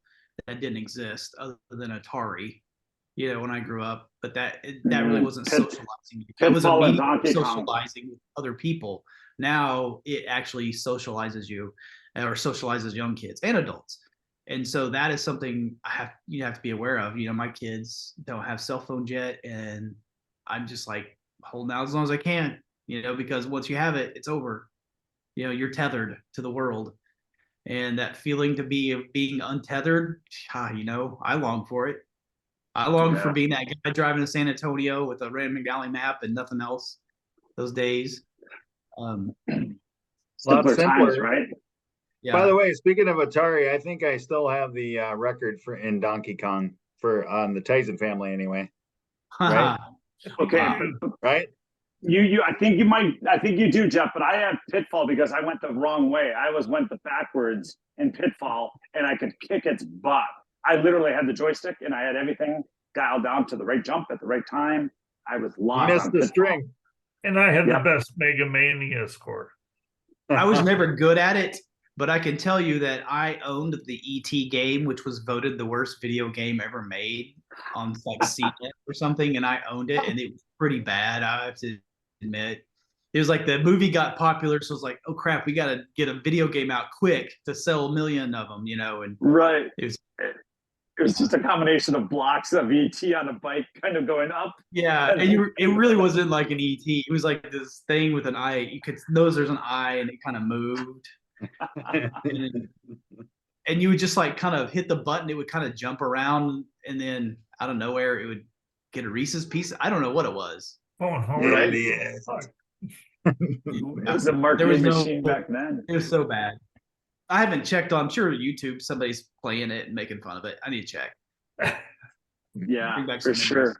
[SPEAKER 4] that didn't exist other than Atari. When I grew up, but that really wasn't socializing. That was a media socializing with other people. Now it actually socializes you, or socializes young kids and adults. And so that is something you have to be aware of. My kids don't have cell phones yet, and I'm just like holding out as long as I can. Because once you have it, it's over. You're tethered to the world, and that feeling to be being untethered. I long for it. I long for being that guy driving to San Antonio with a random galley map and nothing else. Those days.
[SPEAKER 2] Simpler times, right?
[SPEAKER 3] Yeah. By the way, speaking of Atari, I think I still have the record in Donkey Kong on the Tyson family anyway. Right?
[SPEAKER 2] Okay.
[SPEAKER 3] Right?
[SPEAKER 2] I think you do, Jeff, but I have Pitfall because I went the wrong way. I went the backwards in Pitfall, and I could kick its butt. I literally had the joystick and I had everything dialed down to the right jump at the right time. I was locked.
[SPEAKER 3] You missed the string.
[SPEAKER 1] And I had the best Mega Mania score.
[SPEAKER 4] I was never good at it, but I can tell you that I owned the ET game, which was voted the worst video game ever made on like CNET or something, and I owned it, and it was pretty bad, I have to admit. It was like the movie got popular, so it was like, oh crap, we got to get a video game out quick to sell 1 million of them, and
[SPEAKER 2] right.
[SPEAKER 4] It
[SPEAKER 2] was just a combination of blocks of ET on a bike kind of going up.
[SPEAKER 4] Yeah, and it really wasn't like an ET. It was like this thing with an eye. You could notice there's an eye, and it kind of moved. and you would just like kind of hit the button. It would kind of jump around, and then out of nowhere, it would get a Reese's piece. I don't know what it was.
[SPEAKER 2] Right? Yeah. It was a marketing machine back then.
[SPEAKER 4] It was so bad. I haven't checked on. I'm sure YouTube somebody's playing it and making fun of it. I need to check.
[SPEAKER 2] Yeah, for sure.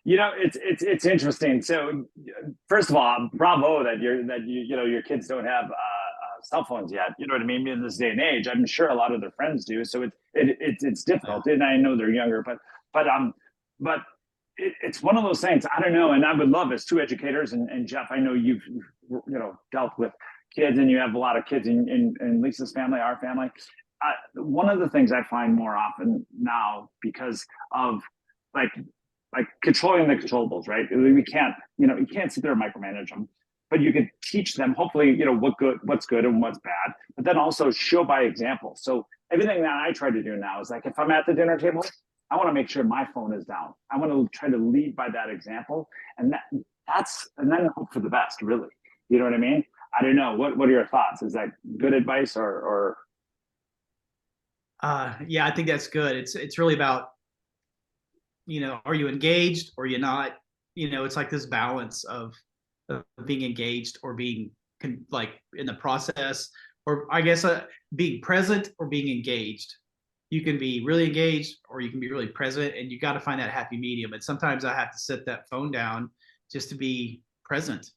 [SPEAKER 2] It's interesting. So, first of all, bravo that your kids don't have cell phones yet. You know what I mean? In this day and age, I'm sure a lot of their friends do. So it's difficult, and I know they're younger, but it's one of those things. I don't know, and I would love as two educators, and Jeff, I know you've dealt with kids, and you have a lot of kids in Lisa's family, our family. One of the things I find more often now, because of like controlling the controllables, right? We can't, you can't sit there and micromanage them, but you can teach them, hopefully, what's good and what's bad, but then also show by example. So everything that I try to do now is like, if I'm at the dinner table, I want to make sure my phone is down. I want to try to lead by that example, and then hope for the best, really. You know what I mean? I don't know. What are your thoughts? Is that good advice or?
[SPEAKER 4] Yeah, I think that's good. It's really about, are you engaged or you're not? It's like this balance of being engaged or being like in the process, or I guess being present or being engaged. You can be really engaged or you can be really present, and you got to find that happy medium. And sometimes I have to set that phone down just to be present,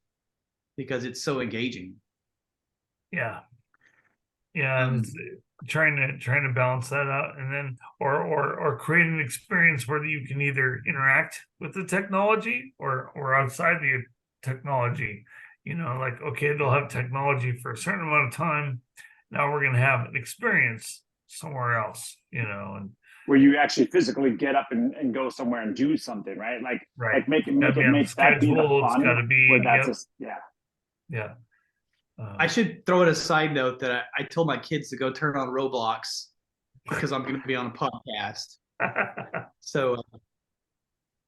[SPEAKER 4] because it's so engaging.
[SPEAKER 1] Yeah. And trying to balance that out, and then or create an experience where you can either interact with the technology or outside the technology. Like, okay, they'll have technology for a certain amount of time. Now we're going to have an experience somewhere else, and
[SPEAKER 2] where you actually physically get up and go somewhere and do something, right? Like make that be the fun.
[SPEAKER 1] It's got to be. Yeah.
[SPEAKER 4] I should throw in a side note that I told my kids to go turn on Roblox because I'm going to be on a podcast. So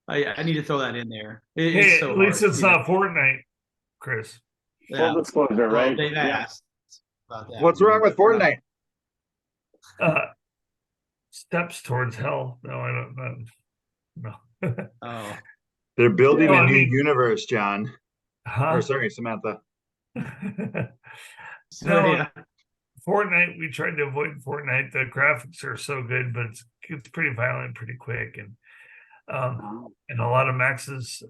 [SPEAKER 4] I need to throw that in there. It's so
[SPEAKER 1] at least
[SPEAKER 4] hard,
[SPEAKER 1] it's not Fortnite, Chris.
[SPEAKER 2] Full disclosure, right?
[SPEAKER 4] They've asked about that.
[SPEAKER 3] What's wrong with Fortnite?
[SPEAKER 1] Steps towards hell. No, I don't know. No.
[SPEAKER 4] Oh.
[SPEAKER 3] They're building a new universe, John.
[SPEAKER 1] Huh?
[SPEAKER 3] Or sorry, Samantha.
[SPEAKER 1] Fortnite, we tried to avoid Fortnite. The graphics are so good, but it's pretty violent pretty quick. And And a lot of Max's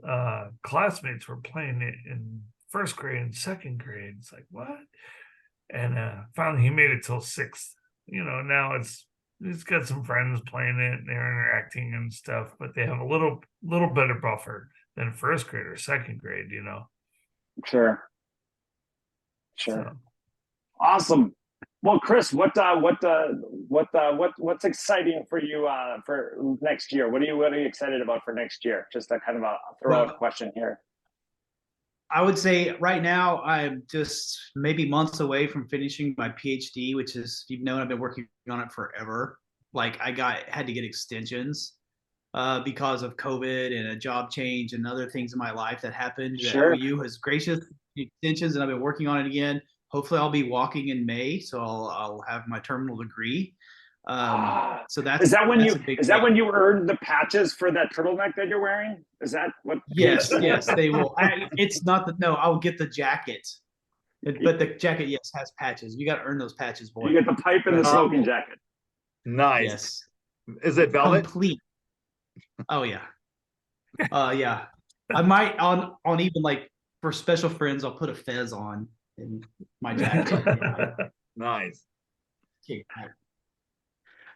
[SPEAKER 1] classmates were playing it in first grade and second grade. It's like, what? And finally he made it till sixth. Now he's got some friends playing it and they're interacting and stuff, but they have a little better buffer than first grade or second grade,
[SPEAKER 2] Sure.
[SPEAKER 1] So.
[SPEAKER 2] Awesome. Well, Chris, what's exciting for you for next year? What are you excited about for next year? Just a kind of a throw out question here.
[SPEAKER 4] I would say right now I'm just maybe months away from finishing my PhD, which is, you've known, I've been working on it forever. Like had to get extensions because of COVID and a job change and other things in my life that happened.
[SPEAKER 2] Sure.
[SPEAKER 4] The OU has gracious extensions, and I've been working on it again. Hopefully I'll be walking in May, so I'll have my terminal degree. So
[SPEAKER 2] is that when you earned the patches for that turtleneck that you're wearing? Is that what?
[SPEAKER 4] Yes, they will. It's not no, I'll get the jacket, but the jacket, yes, has patches. You got to earn those patches, boy.
[SPEAKER 2] You get the pipe and the smoking jacket.
[SPEAKER 3] Nice.
[SPEAKER 4] Yes.
[SPEAKER 3] Is it velvet?
[SPEAKER 4] Complete. Oh yeah. Yeah. I might on even like for special friends, I'll put a fez on in my jacket.
[SPEAKER 3] Nice.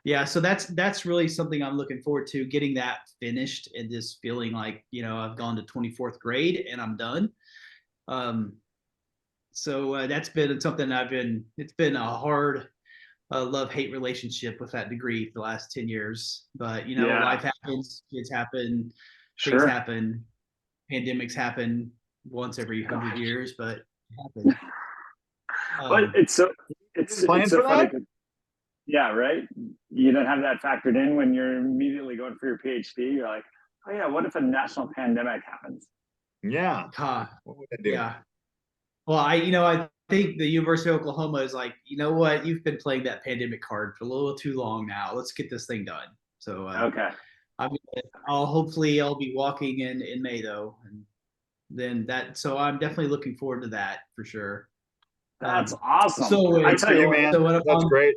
[SPEAKER 4] Yeah, so that's really something I'm looking forward to, getting that finished and just feeling like, I've gone to 24th grade and I'm done. So that's been something it's been a hard love-hate relationship with that degree for the last 10 years. But, life happens, kids happen, things happen, pandemics happen once every 100 years, but it happens.
[SPEAKER 2] But it's so funny. Yeah, right. You don't have that factored in when you're immediately going for your PhD. You're like, oh yeah, what if a national pandemic happens?
[SPEAKER 3] Yeah.
[SPEAKER 4] What would I do? Yeah. Well, I think the University of Oklahoma is like, you know what? You've been playing that pandemic card for a little too long now. Let's get this thing done. So
[SPEAKER 2] okay.
[SPEAKER 4] Hopefully I'll be walking in May though, and then so I'm definitely looking forward to that for sure.
[SPEAKER 2] That's awesome.
[SPEAKER 4] So
[SPEAKER 3] I tell you, man, that's great.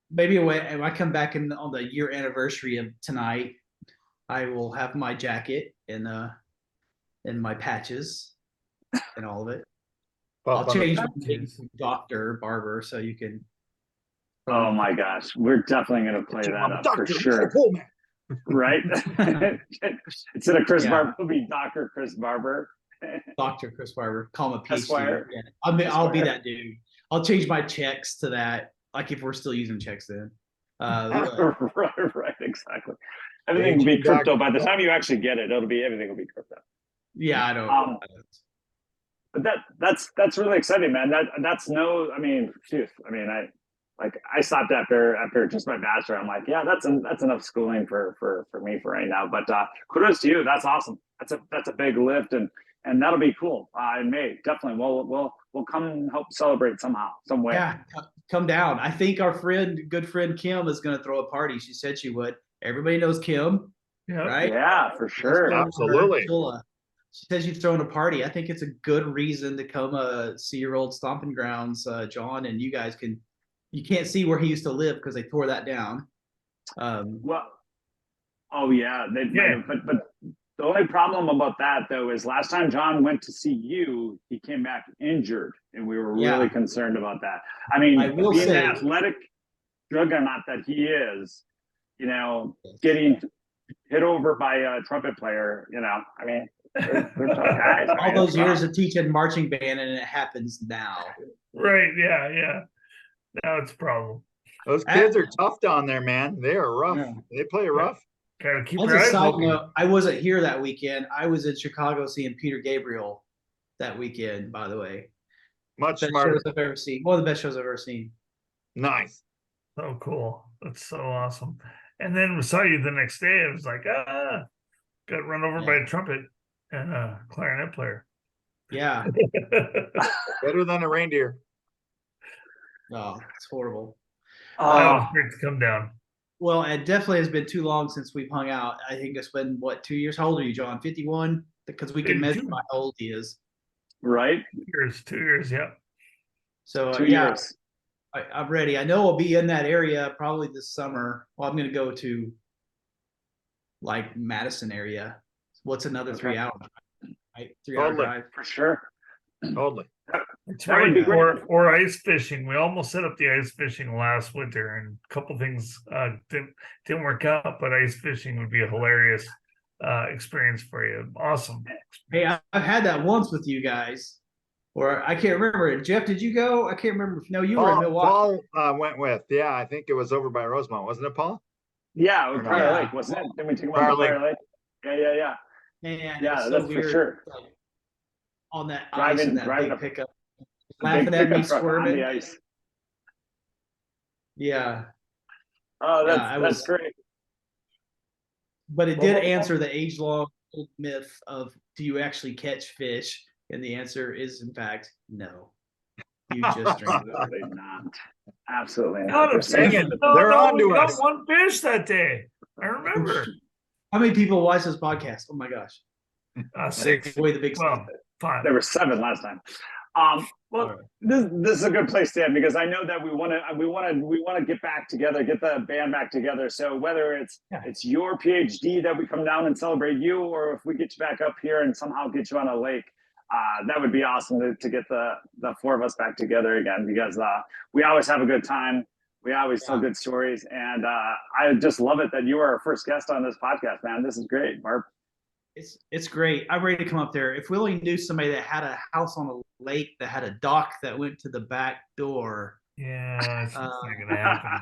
[SPEAKER 4] Maybe when I come back on the year anniversary of tonight, I will have my jacket and my patches and all of it. I'll change my name to Dr. Barber so you can.
[SPEAKER 2] Oh my gosh, we're definitely going to play that up for sure. Right? Instead of Chris Barber, it'll be Dr. Chris Barber.
[SPEAKER 4] Dr. Chris Barber. Call him a PhD. Yeah. I'll be that dude. I'll change my checks to that. Like if we're still using checks then.
[SPEAKER 2] Right, exactly. Everything will be crypto. By the time you actually get it, everything will be crypto.
[SPEAKER 4] Yeah, I don't.
[SPEAKER 2] But that's really exciting, man. I stopped after just my bachelor. I'm like, yeah, that's enough schooling for me for right now. But kudos to you. That's awesome. That's a big lift, and that'll be cool in May. Definitely, we'll come help celebrate somehow, some way.
[SPEAKER 4] Yeah, come down. I think our good friend Kim is going to throw a party. She said she would. Everybody knows Kim, right?
[SPEAKER 2] Yeah, for sure.
[SPEAKER 3] Absolutely.
[SPEAKER 4] She says she's throwing a party. I think it's a good reason to come see your old stomping grounds, John, and you guys can. You can't see where he used to live because they tore that down.
[SPEAKER 2] But the only problem about that though is last time John went to see you, he came back injured, and we were really concerned about that. I mean, being the athletic juggernaut that he is, getting hit over by a trumpet player, I mean, they're tough guys.
[SPEAKER 4] All those years of teaching marching band, and it happens now.
[SPEAKER 1] Right? Yeah. Now it's a problem.
[SPEAKER 3] Those kids are tough down there, man. They are rough. Yeah. They play rough.
[SPEAKER 1] Gotta keep
[SPEAKER 4] your eyes open. I wasn't here that weekend. I was in Chicago seeing Peter Gabriel that weekend, by the way.
[SPEAKER 3] Much smarter.
[SPEAKER 4] Shows I've ever seen. One of the best shows I've ever seen.
[SPEAKER 3] Nice.
[SPEAKER 1] So cool. That's so awesome. And then we saw you the next day. It was like, got run over by a trumpet and a clarinet player.
[SPEAKER 4] Yeah.
[SPEAKER 3] Better than a reindeer.
[SPEAKER 4] Oh, it's horrible.
[SPEAKER 1] That was great to come down.
[SPEAKER 4] Well, it definitely has been too long since we've hung out. I think it's been, 2 years? How old are you, John? 51? Because we can measure how old he is.
[SPEAKER 2] Right?
[SPEAKER 1] 2 years, yeah.
[SPEAKER 4] So,
[SPEAKER 2] 2 years.
[SPEAKER 4] I'm ready. I know I'll be in that area probably this summer. Well, I'm going to go to like Madison area. What's another 3 hour drive, right? 3 hour
[SPEAKER 3] Totally.
[SPEAKER 4] drive.
[SPEAKER 2] For sure.
[SPEAKER 3] Totally.
[SPEAKER 1] It's
[SPEAKER 2] That would
[SPEAKER 1] right.
[SPEAKER 2] be great.
[SPEAKER 1] Or ice fishing. We almost set up the ice fishing last winter, and a couple things didn't work out. But ice fishing would be a hilarious experience for you. Awesome.
[SPEAKER 4] Hey, I've had that once with you guys, or I can't remember. Jeff, did you go? I can't remember. No, you were in Milwaukee.
[SPEAKER 3] Paul went with, yeah, I think it was over by Rosemont, wasn't it, Paul?
[SPEAKER 2] Yeah,
[SPEAKER 3] Or
[SPEAKER 2] Prior
[SPEAKER 4] not?
[SPEAKER 2] Lake, wasn't it? Then we took him
[SPEAKER 3] Prior
[SPEAKER 2] on to
[SPEAKER 3] Lake.
[SPEAKER 2] Prior Lake. Yeah.
[SPEAKER 4] Man, it
[SPEAKER 2] Yeah,
[SPEAKER 4] was so
[SPEAKER 2] that's for
[SPEAKER 4] weird.
[SPEAKER 2] sure.
[SPEAKER 4] Like, on that ice in that
[SPEAKER 2] Driving
[SPEAKER 4] big
[SPEAKER 2] a
[SPEAKER 4] pickup,
[SPEAKER 2] big
[SPEAKER 4] laughing at me,
[SPEAKER 2] pickup truck on
[SPEAKER 4] swerving.
[SPEAKER 2] the ice.
[SPEAKER 4] Yeah,
[SPEAKER 2] Oh,
[SPEAKER 4] Yeah,
[SPEAKER 2] that's great.
[SPEAKER 4] but it
[SPEAKER 2] Well,
[SPEAKER 4] did
[SPEAKER 2] well,
[SPEAKER 4] answer the age-long myth of do you actually catch fish? And the answer is, in fact, no. You just drink water.
[SPEAKER 2] Absolutely not. Absolutely not.
[SPEAKER 1] Got a
[SPEAKER 2] There's
[SPEAKER 1] fish.
[SPEAKER 3] Dang it.
[SPEAKER 1] No,
[SPEAKER 3] They're on
[SPEAKER 1] we
[SPEAKER 3] to
[SPEAKER 1] got
[SPEAKER 3] us.
[SPEAKER 1] one fish that day. I remember.
[SPEAKER 4] How many people watch this podcast? Oh my gosh.
[SPEAKER 1] 6.
[SPEAKER 4] Boy, the big
[SPEAKER 1] Well, 5.
[SPEAKER 2] There were 7 last time. Well,
[SPEAKER 4] All right.
[SPEAKER 2] this is a good place to end because I know that we want to get back together, get the band back together. So whether it's your PhD that we come down and celebrate you, or if we get you back up here and somehow get you on a lake, that would be awesome to get the 4 of us back together again because we always have a good time. We always tell good stories, and I just love it that you are our first guest on this podcast, man. This is great, Barb.
[SPEAKER 4] It's great. I'm ready to come up there. If we only knew somebody that had a house on a lake that had a dock that went to the back door.
[SPEAKER 1] Yeah, it's not gonna happen.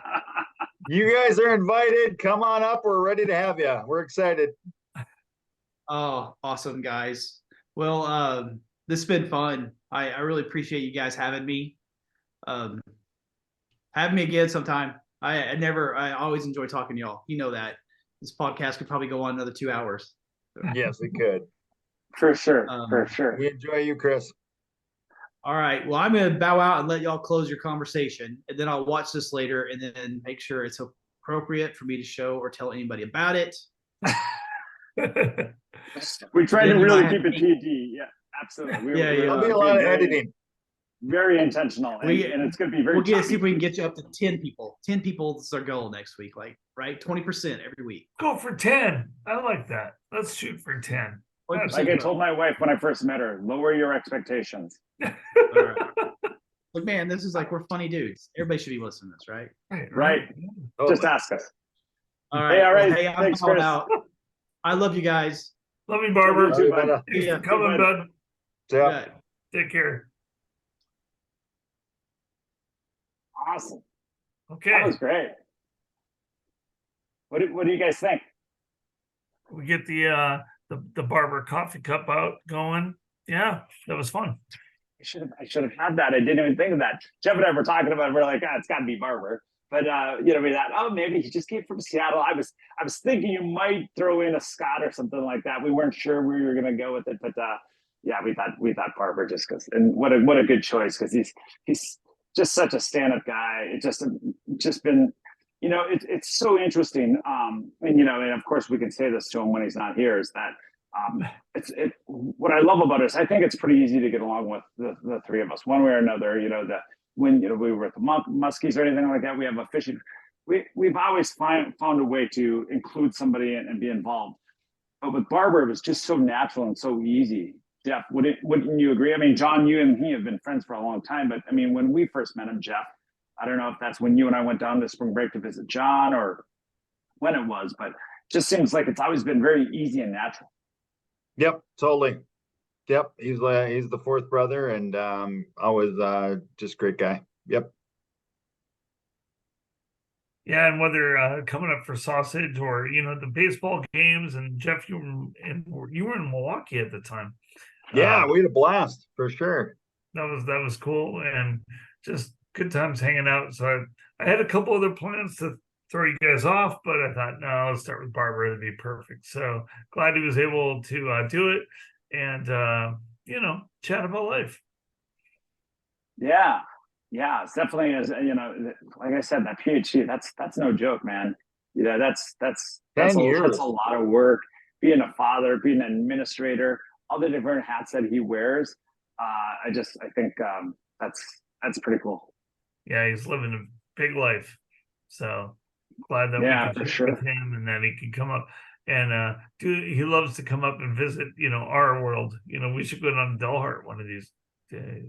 [SPEAKER 3] You guys are invited. Come on up. We're ready to have you. We're excited.
[SPEAKER 4] Oh, awesome, guys. Well, this has been fun. I really appreciate you guys having me. Have me again sometime. I always enjoy talking to y'all. You know that. This podcast could probably go on another 2 hours.
[SPEAKER 3] Yes, we could.
[SPEAKER 2] For sure.
[SPEAKER 3] We enjoy you, Chris.
[SPEAKER 4] All right. Well, I'm going to bow out and let y'all close your conversation, and then I'll watch this later and then make sure it's appropriate for me to show or tell anybody about it.
[SPEAKER 2] We try to
[SPEAKER 4] Then you
[SPEAKER 2] really
[SPEAKER 4] might
[SPEAKER 2] keep
[SPEAKER 4] have
[SPEAKER 2] it
[SPEAKER 4] to-
[SPEAKER 2] PG. Yeah, absolutely.
[SPEAKER 4] Yeah,
[SPEAKER 3] There'll be a lot of editing.
[SPEAKER 2] Very intentional, and it's going to be very.
[SPEAKER 4] We'll see if
[SPEAKER 2] choppy.
[SPEAKER 4] we can get you up to 10 people. 10 people is our goal next week, like, right? 20% every week.
[SPEAKER 1] Go for 10. I like that. Let's shoot for 10. That's
[SPEAKER 2] Like I
[SPEAKER 1] good.
[SPEAKER 2] told my wife when I first met her, lower your expectations.
[SPEAKER 4] All right. Look, man, this is like we're funny dudes. Everybody should be listening to this, right?
[SPEAKER 2] Right.
[SPEAKER 3] Totally.
[SPEAKER 2] Just ask us.
[SPEAKER 4] All right.
[SPEAKER 2] Hey, all right.
[SPEAKER 4] Hey, I'm
[SPEAKER 2] Thanks,
[SPEAKER 4] calling
[SPEAKER 2] Chris.
[SPEAKER 4] out. I love you guys.
[SPEAKER 1] Love you, Barber.
[SPEAKER 2] You too, bud.
[SPEAKER 1] Thanks
[SPEAKER 4] Yeah.
[SPEAKER 1] for coming,
[SPEAKER 2] Bud.
[SPEAKER 1] bud.
[SPEAKER 3] Yeah.
[SPEAKER 4] Yeah.
[SPEAKER 1] Take care.
[SPEAKER 2] Awesome.
[SPEAKER 1] Okay.
[SPEAKER 2] That was great. What do you guys think?
[SPEAKER 1] We get the Barber coffee cup out going. Yeah, that was fun.
[SPEAKER 2] I should have had that. I didn't even think of that. Jeff and I were talking about it. We're like, it's got to be Barber. But maybe he just came from Seattle. I was thinking you might throw in a Scott or something like that. We weren't sure where we were going to go with it, but yeah, we thought Barber just because. And what a good choice because he's just such a stand-up guy. It just been, it's so interesting. And of course we can say this to him when he's not here is that. What I love about it is I think it's pretty easy to get along with the 3 of us one way or another. When we were at the Muskies or anything like that, we have a fishing. We've always found a way to include somebody and be involved. But with Barber, it was just so natural and so easy. Jeff, wouldn't you agree? I mean, John, you and he have been friends for a long time, but I mean, when we first met him, Jeff, I don't know if that's when you and I went down to spring break to visit John or when it was, but it just seems like it's always been very easy and natural.
[SPEAKER 3] Yep, totally. Yep, he's the 4th brother and always just great guy. Yep.
[SPEAKER 1] Yeah, and whether coming up for sausage or the baseball games, and Jeff, you were in Milwaukee at the time.
[SPEAKER 3] Yeah, we had a blast for sure.
[SPEAKER 1] That was cool and just good times hanging out. So I had a couple other plans to throw you guys off, but I thought, no, let's start with Barber. That'd be perfect. So glad he was able to do it and, chat about life.
[SPEAKER 2] Yeah. It's definitely, like I said, that PhD, that's no joke, man. That's
[SPEAKER 3] 10 years.
[SPEAKER 2] That's a lot of work. Being a father, being an administrator, all the different hats that he wears. I think that's pretty cool.
[SPEAKER 1] Yeah, he's living a big life. So glad that we
[SPEAKER 2] Yeah,
[SPEAKER 1] could
[SPEAKER 2] for
[SPEAKER 1] chat
[SPEAKER 2] sure.
[SPEAKER 1] with him and that he could come up. And dude, he loves to come up and visit, our world. We should go down to Delhart one of these days.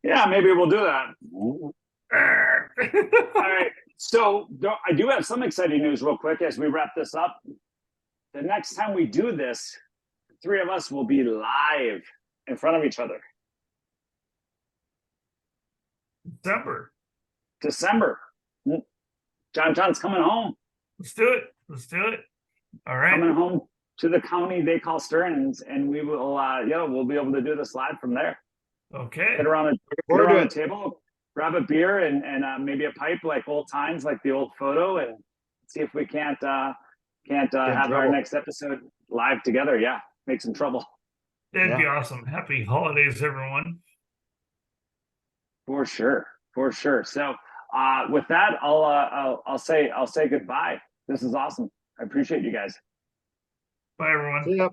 [SPEAKER 2] Yeah, maybe we'll do that. All right. So I do have some exciting news real quick as we wrap this up. The next time we do this, the three of us will be live in front of each other. December. John's coming home.
[SPEAKER 1] Let's do it. All right.
[SPEAKER 2] Coming home to the county they call Stearns, and we will we'll be able to do this live from there.
[SPEAKER 1] Okay.
[SPEAKER 2] Get around a table, grab a beer and maybe a pipe like old times, like the old photo, and see if we can't have our next episode live together. Yeah, make some trouble.
[SPEAKER 1] That'd be awesome. Happy holidays, everyone.
[SPEAKER 2] For sure. So with that, I'll say goodbye. This is awesome. I appreciate you guys.
[SPEAKER 1] Bye, everyone.
[SPEAKER 3] See ya.